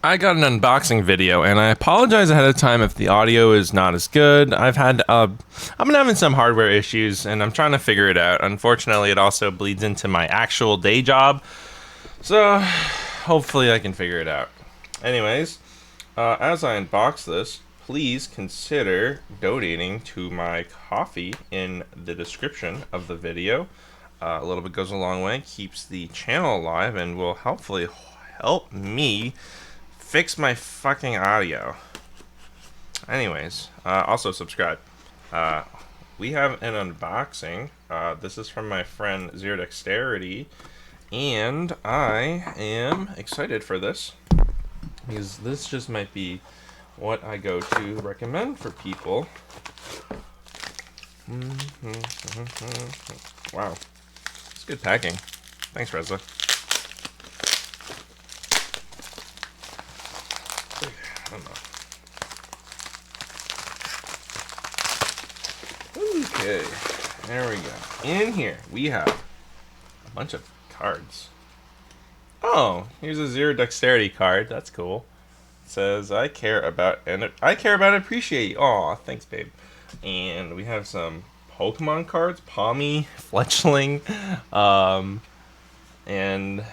I got an unboxing video, and I apologize ahead of time if the audio is not as good. I've been having some hardware issues, and I'm trying to figure it out. Unfortunately, it also bleeds into my actual day job, so hopefully I can figure it out. Anyways, as I unbox this, please consider donating to my coffee in the description of the video. A little bit goes a long way, keeps the channel alive, and will hopefully help me fix my fucking audio. Anyways, also subscribe. We have an unboxing. This is from my friend Zero Dexterity, and I am excited for this because this just might be what I go to recommend for people. Wow, it's good packing. Thanks, Reza. Okay, there we go. In here, we have a bunch of cards. Oh, here's a Zero Dexterity card. That's cool. It says, I care about and appreciate. Aw, thanks, babe. And we have some Pokemon cards. Palmy, Fletchling, and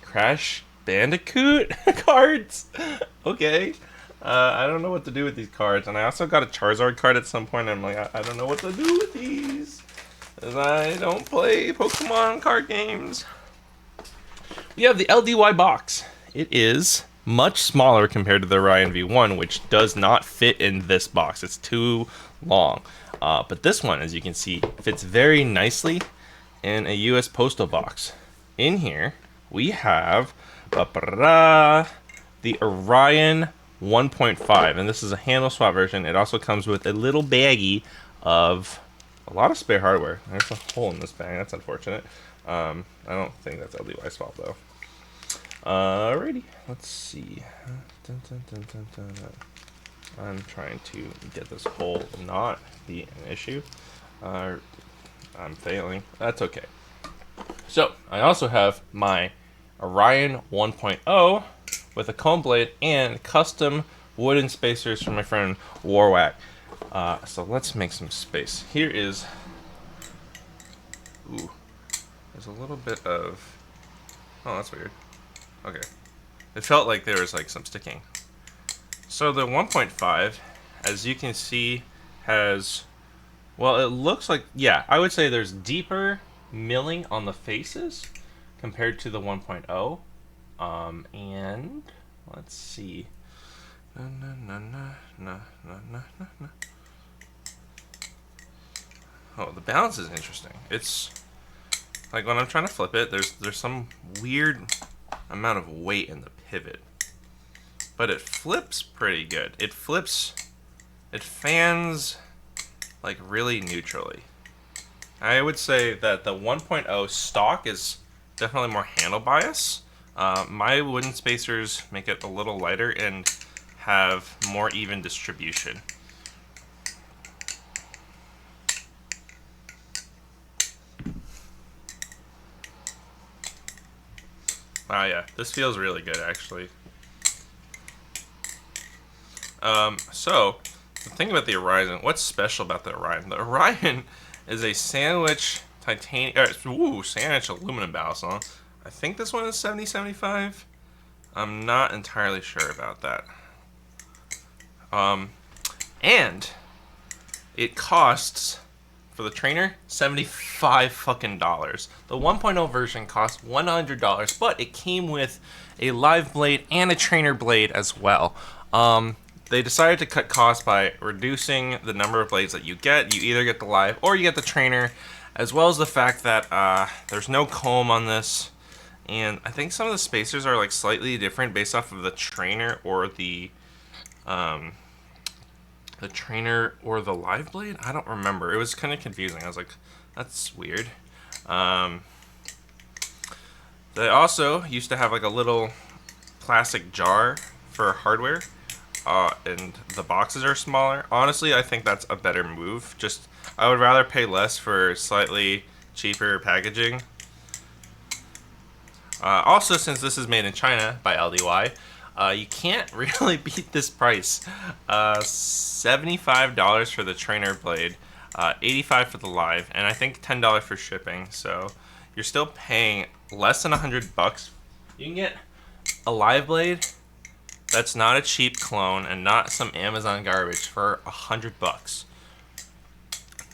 Crash Bandicoot cards. Okay. I don't know what to do with these cards. And I also got a Charizard card at some point. And I'm like, I don't know what to do with these, because I don't play Pokemon card games. We have the LDY box. It is much smaller compared to the Orion V1, which does not fit in this box. It's too long. But this one, as you can see, fits very nicely in a US postal box. In here, we have the Orion 1.5, and this is a handle swap version. It also comes with a little baggie of a lot of spare hardware. There's a hole in this bag. That's unfortunate. I don't think that's LDY's fault, though. Alrighty, let's see. I'm trying to get this hole not be an issue. I'm failing. That's okay. So, I also have my Orion 1.0 with a comb blade and custom wooden spacers from my friend Warwack. So let's make some space. Here is... Ooh. There's a little bit of... Oh, that's weird. Okay. It felt like there was like some sticking. So the 1.5, as you can see, has... Well, it looks like... Yeah, I would say there's deeper milling on the faces compared to the 1.0. And let's see. Oh, the balance is interesting. It's like when I'm trying to flip it, there's some weird amount of weight in the pivot, but it flips pretty good. It fans like really neutrally. I would say that the 1.0 stock is definitely more handle bias. My wooden spacers make it a little lighter and have more even distribution. Wow, yeah, this feels really good, actually. So, the thing about the Orion, what's special about the Orion? The Orion is a sandwich sandwich aluminum balisong. I think this one is 70-75. I'm not entirely sure about that. And it costs, for the trainer, $75 fucking dollars. The 1.0 version costs $100, but it came with a live blade and a trainer blade as well. They decided to cut costs by reducing the number of blades that you get. You either get the live or you get the trainer, as well as the fact that there's no comb on this. And I think some of the spacers are like slightly different based off of the trainer or the live blade. I don't remember. It was kind of confusing. I was like, that's weird. They also used to have like a little plastic jar for hardware, and the boxes are smaller. Honestly, I think that's a better move. Just, I would rather pay less for slightly cheaper packaging. Also, since this is made in China by LDY, You can't really beat this price. $75 for the trainer blade, $85 for the live, and I think $10 for shipping. So you're still paying less than $100. You can get a live blade that's not a cheap clone and not some Amazon garbage for $100.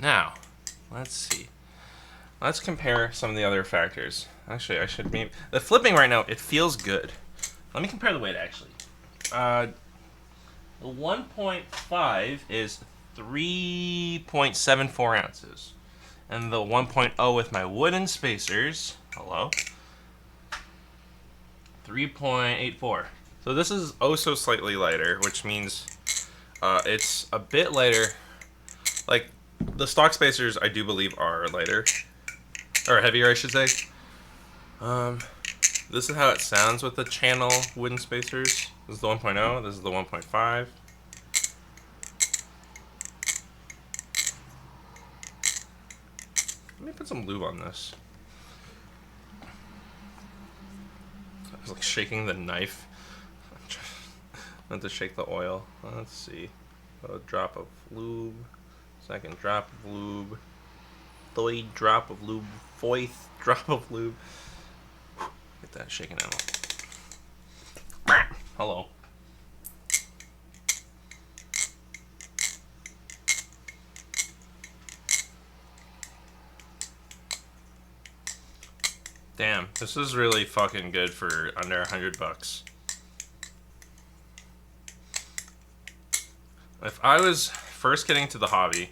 Now, let's see. Let's compare some of the other factors. Actually, I should maybe... The flipping right now, it feels good. Let me compare the weight, actually. The 1.5 is 3.74 ounces. And the 1.0 with my wooden spacers, hello, 3.84. So this is oh so slightly lighter, which means it's a bit lighter. Like, the stock spacers, I do believe, are lighter. Or heavier, I should say. This is how it sounds with the channel wooden spacers. This is the 1.0, this is the 1.5. Let me put some lube on this. I was like shaking the knife. I have to shake the oil. Let's see. A drop of lube. Second drop of lube. Third drop of lube. Fourth drop of lube. Get that shaking out. Hello. Damn, this is really fucking good for under $100. If I was first getting into the hobby,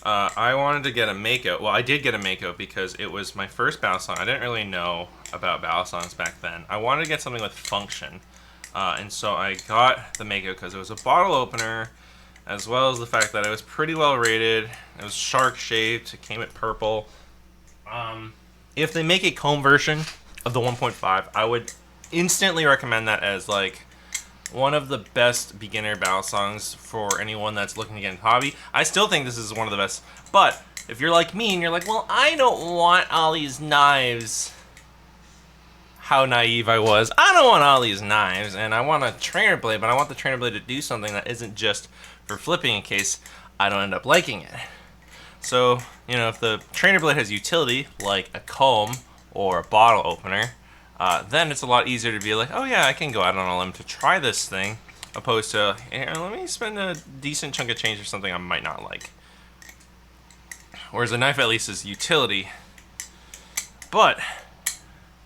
I wanted to get a Mako. Well, I did get a Mako because it was my first Balisong. I didn't really know about Balisongs back then. I wanted to get something with function. And so I got the Mako because it was a bottle opener, as well as the fact that it was pretty well rated. It was shark shaped. It came at purple. If they make a comb version of the 1.5, I would instantly recommend that as like one of the best beginner Balisongs for anyone that's looking to get into hobby. I still think this is one of the best, but if you're like me and you're like, well, I don't want all these knives. How naive I was. I don't want all these knives, and I want a trainer blade, but I want the trainer blade to do something that isn't just for flipping in case I don't end up liking it. So, you know, if the trainer blade has utility, like a comb or a bottle opener, then it's a lot easier to be like, oh yeah, I can go out on a limb to try this thing, opposed to, hey, let me spend a decent chunk of change for something I might not like. Whereas a knife at least is utility. But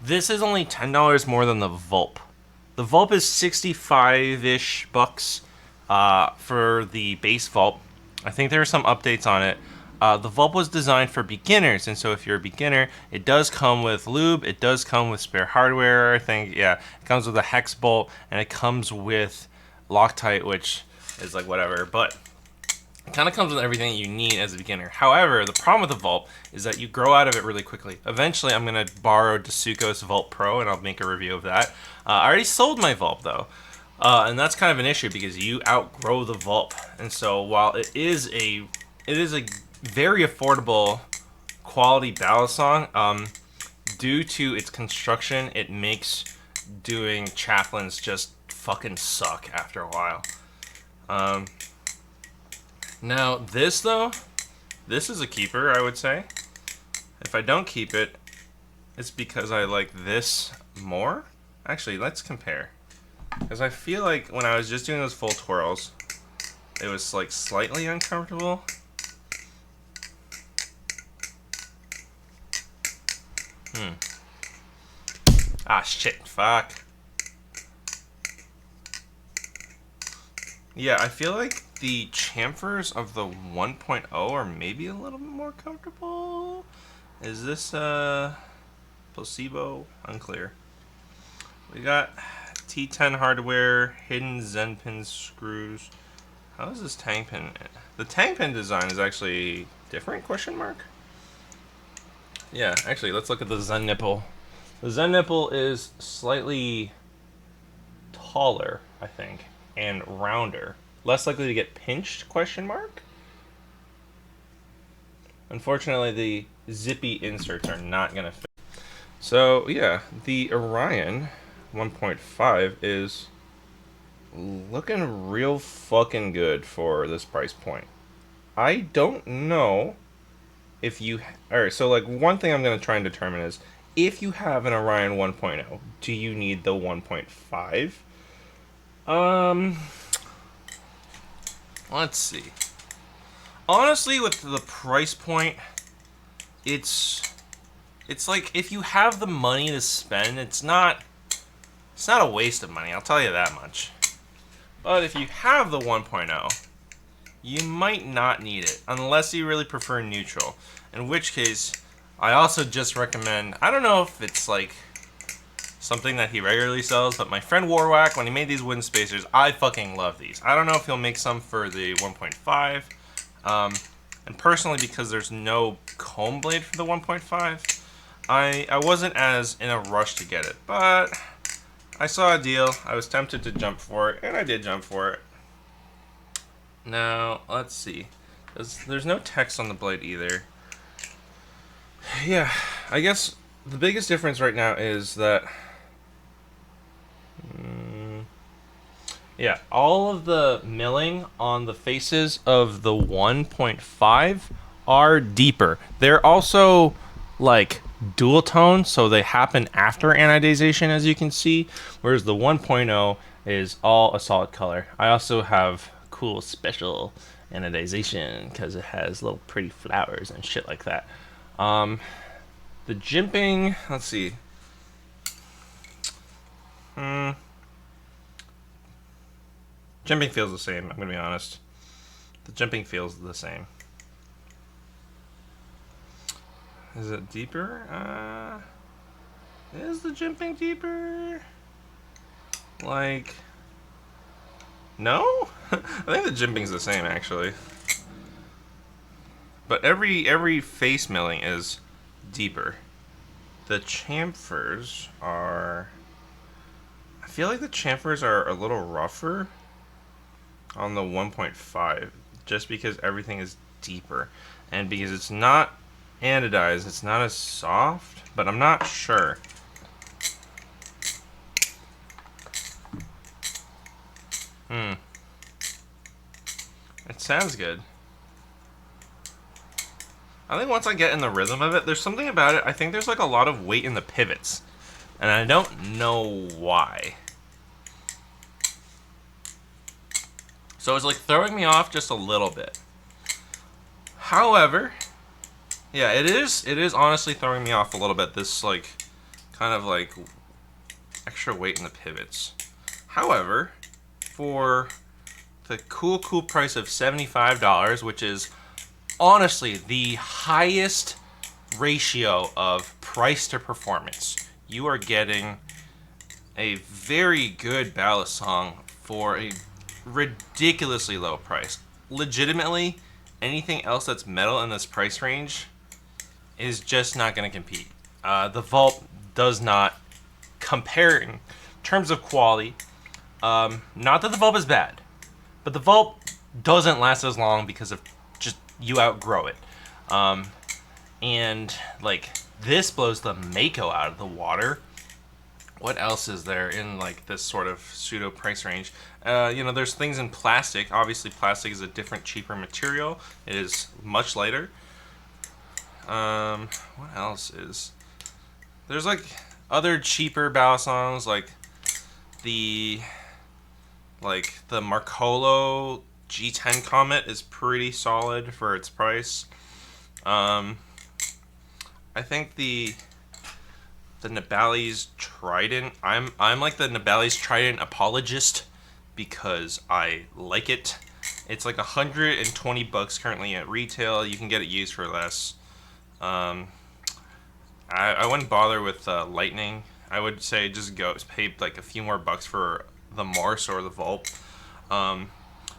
this is only $10 more than the Vulp. The Vulp is 65-ish bucks for the base Vulp. I think there are some updates on it. The Vulp was designed for beginners, and so if you're a beginner, it does come with lube, it does come with spare hardware, I think, yeah. It comes with a hex bolt, and it comes with Loctite, which is like whatever, but it kind of comes with everything you need as a beginner. However, the problem with the Vulp is that you grow out of it really quickly. Eventually, I'm going to borrow Dasuko's Vulp Pro, and I'll make a review of that. I already sold my Vulp, though. And that's kind of an issue because you outgrow the Vulp. And so while it is a very affordable quality Balisong, due to its construction, it makes doing chaplains just fucking suck after a while. Now this though, this is a keeper, I would say. If I don't keep it, it's because I like this more. Actually, let's compare. Because I feel like when I was just doing those full twirls, it was like slightly uncomfortable. Ah, shit. Fuck. Yeah, I feel like the chamfers of the 1.0 are maybe a little bit more comfortable. Is this placebo? Unclear. We got T10 hardware, hidden Zen pin screws. How is this tang pin? The tang pin design is actually different, question mark? Yeah, actually, let's look at the Zen nipple. The Zen nipple is slightly taller, I think, and rounder. Less likely to get pinched, question mark? Unfortunately, the zippy inserts are not going to fit. So, yeah, the Orion 1.5 is looking real fucking good for this price point. I don't know if you. Alright, so like one thing I'm going to try and determine is if you have an Orion 1.0, do you need the 1.5? Um, let's see. Honestly, with the price point, it's like if you have the money to spend, it's not a waste of money, I'll tell you that much. But if you have the 1.0, you might not need it unless you really prefer neutral. In which case, I also just recommend, I don't know if it's like something that he regularly sells, but my friend Warwack, when he made these wooden spacers, I fucking love these. I don't know if he'll make some for the 1.5. And personally, because there's no comb blade for the 1.5, I wasn't as in a rush to get it. But I saw a deal, I was tempted to jump for it, and I did jump for it. Now, let's see. There's no text on the blade either. Yeah, I guess the biggest difference right now is that yeah, all of the milling on the faces of the 1.5 are deeper. They're also like dual tone, so they happen after anodization, as you can see, whereas the 1.0 is all a solid color. I also have cool special anodization because it has little pretty flowers and shit like that. The jimping, let's see. Jimping feels the same, I'm gonna be honest. The jimping feels the same. Is it deeper? Is the jimping deeper? Like, no? I think the jimping's the same, actually. But every face milling is deeper. The chamfers are... I feel like the chamfers are a little rougher on the 1.5, just because everything is deeper. And because it's not anodized, it's not as soft, but I'm not sure. It sounds good. I think once I get in the rhythm of it, there's something about it. I think there's like a lot of weight in the pivots, and I don't know why. So it's like throwing me off just a little bit. However, yeah, it is honestly throwing me off a little bit, this like kind of like extra weight in the pivots. However, for the cool price of $75, which is honestly the highest ratio of price to performance, you are getting a very good Balisong for a ridiculously low price. Legitimately, anything else that's metal in this price range is just not going to compete. The Vault does not compare in terms of quality. Not that the Vault is bad, but the Vault doesn't last as long because of just you outgrow it. And like this blows the Mako out of the water. What else is there in like this sort of pseudo price range? There's things in plastic. Obviously, plastic is a different, cheaper material. It is much lighter. What else is? There's like other cheaper Balisongs, like the Marcolo G10 Comet is pretty solid for its price. I think the Nibali's Trident. I'm like the Nibali's Trident apologist because I like it. It's like $120 currently at retail. You can get it used for less. I wouldn't bother with Lightning. I would say just go pay like a few more bucks for the Mars or the Vault.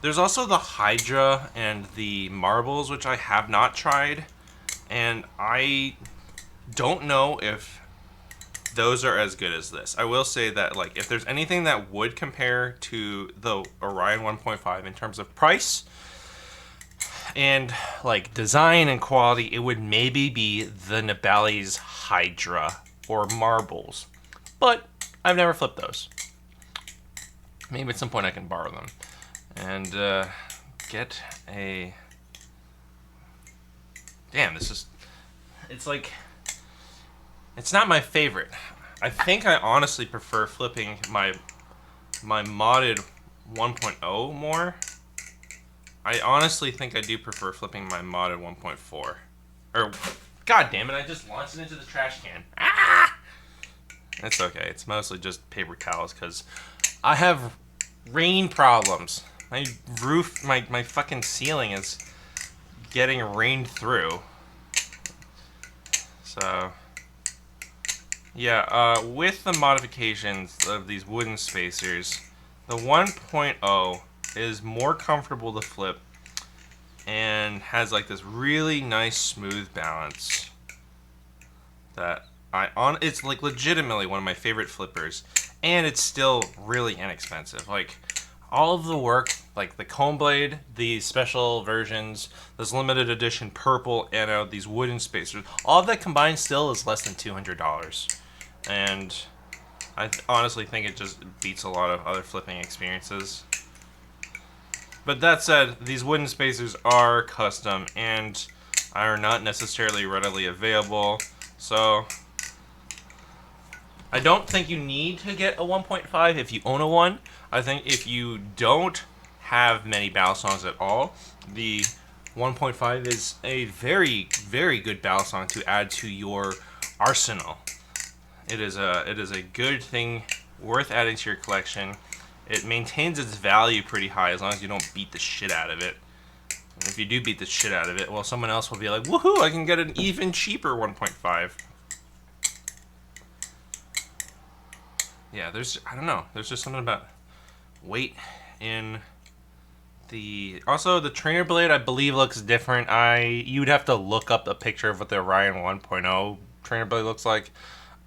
There's also the Hydra and the Marbles, which I have not tried, and I don't know if those are as good as this. I will say that like if there's anything that would compare to the Orion 1.5 in terms of price and like design and quality, it would maybe be the Nibali's Hydra or Marbles. But I've never flipped those. Maybe at some point I can borrow them and get a. Damn, this is. It's like. It's not my favorite. I think I honestly prefer flipping my modded 1.0 more. I honestly think I do prefer flipping my modded 1.4. Or, god damn it! I just launched it into the trash can. Ah! It's okay. It's mostly just paper towels because I have rain problems. My roof, my fucking ceiling is getting rained through. So, yeah, with the modifications of these wooden spacers, the 1.0 is more comfortable to flip and has like this really nice smooth balance that it's like legitimately one of my favorite flippers, and it's still really inexpensive. Like all of the work, like the comb blade, the special versions, this limited edition purple anode, these wooden spacers, all of that combined still is less than $200. And I honestly think it just beats a lot of other flipping experiences. But that said, these wooden spacers are custom and are not necessarily readily available. So I don't think you need to get a 1.5 if you own a one. I think if you don't have many Balisongs at all, the 1.5 is a very, very good Balisong to add to your arsenal. It is a good thing, worth adding to your collection. It maintains its value pretty high as long as you don't beat the shit out of it. And if you do beat the shit out of it, well, someone else will be like, woohoo, I can get an even cheaper 1.5. Yeah, I don't know, there's just something about weight in the... Also, the trainer blade, I believe, looks different. You'd have to look up a picture of what the Orion 1.0 trainer blade looks like.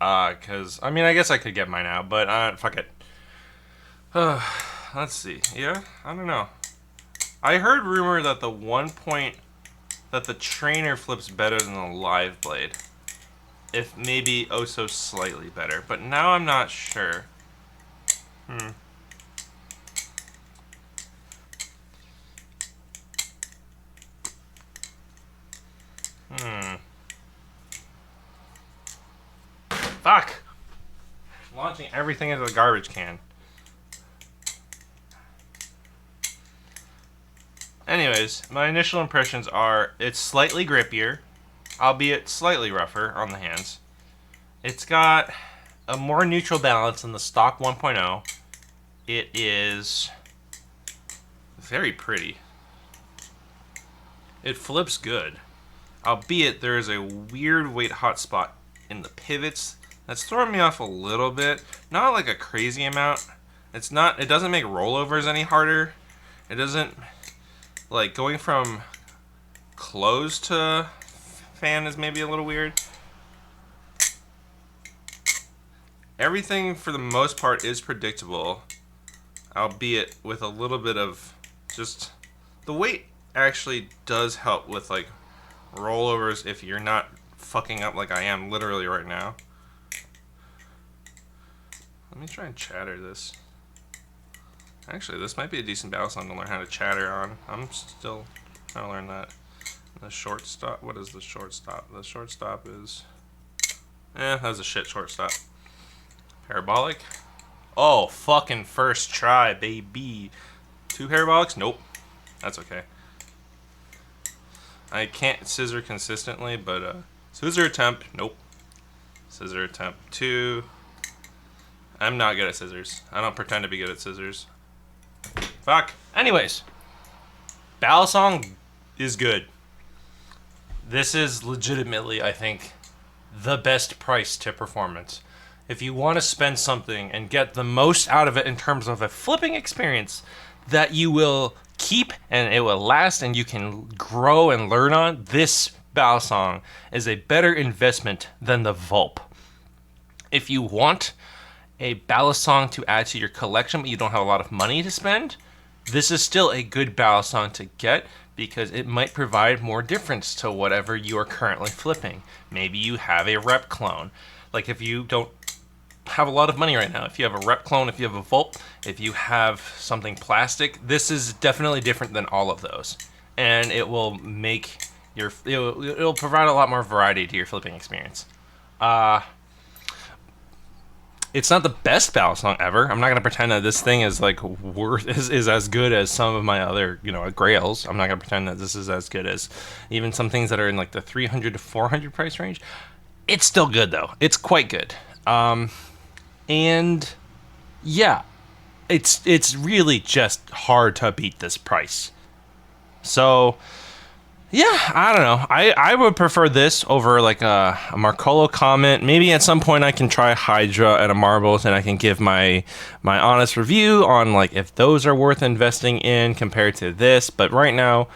Because, I mean, I guess I could get mine out, but fuck it. Let's see. Yeah, I don't know. I heard rumor that that the trainer flips better than the live blade. If maybe oh so slightly better, but now I'm not sure. Fuck! Launching everything into the garbage can. Anyways, my initial impressions are it's slightly grippier, albeit slightly rougher on the hands. It's got a more neutral balance than the stock 1.0. It is very pretty. It flips good, albeit there is a weird weight hotspot in the pivots that's throwing me off a little bit. Not like a crazy amount. It doesn't make rollovers any harder. It doesn't, like, going from closed to fan is maybe a little weird. Everything for the most part is predictable, albeit with a little bit of just the weight actually does help with like rollovers if you're not fucking up like I am literally right now. Let me try and chatter this. Actually, this might be a decent Balisong to learn how to chatter on. I'm still trying to learn that. The short stop. What is the short stop? The short stop is... that was a shit short stop. Parabolic. Oh, fucking first try, baby. 2 parabolics? Nope. That's okay. I can't scissor consistently, but scissor attempt. Nope. Scissor attempt 2. I'm not good at scissors. I don't pretend to be good at scissors. Fuck. Anyways, Balisong is good. This is legitimately, I think, the best price to performance. If you want to spend something and get the most out of it in terms of a flipping experience that you will keep and it will last and you can grow and learn on, this Balisong is a better investment than the Vulp. If you want a Balisong to add to your collection but you don't have a lot of money to spend, this is still a good Balisong to get because it might provide more difference to whatever you are currently flipping. Maybe you have a rep clone. Like if you don't... have a lot of money right now. If you have a rep clone, if you have a volt, if you have something plastic, this is definitely different than all of those. And it will make your, it'll provide a lot more variety to your flipping experience. It's not the best Balisong ever. I'm not gonna pretend that this thing is like is as good as some of my other, you know, grails. I'm not gonna pretend that this is as good as even some things that are in like the 300 to 400 price range. It's still good though. It's quite good. And yeah, it's really just hard to beat this price. So yeah, I don't know. I would prefer this over like a Marcolo Comet. Maybe at some point I can try Hydra and a Marbles, and I can give my honest review on like if those are worth investing in compared to this. But right now,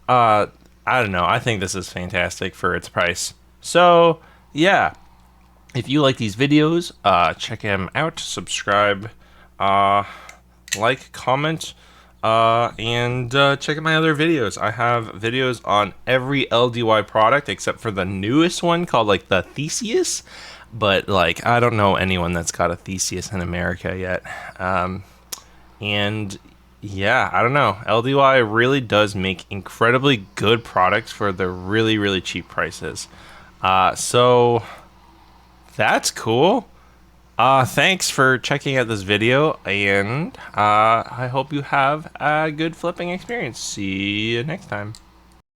I don't know. I think this is fantastic for its price. So yeah, if you like these videos, check them out. Subscribe, like, comment. And check out my other videos. I have videos on every LDY product except for the newest one called like the Theseus, but like I don't know anyone that's got a Theseus in America yet. And yeah, I don't know. LDY really does make incredibly good products for the really, really cheap prices. So that's cool. Thanks for checking out this video, and I hope you have a good flipping experience. See you next time.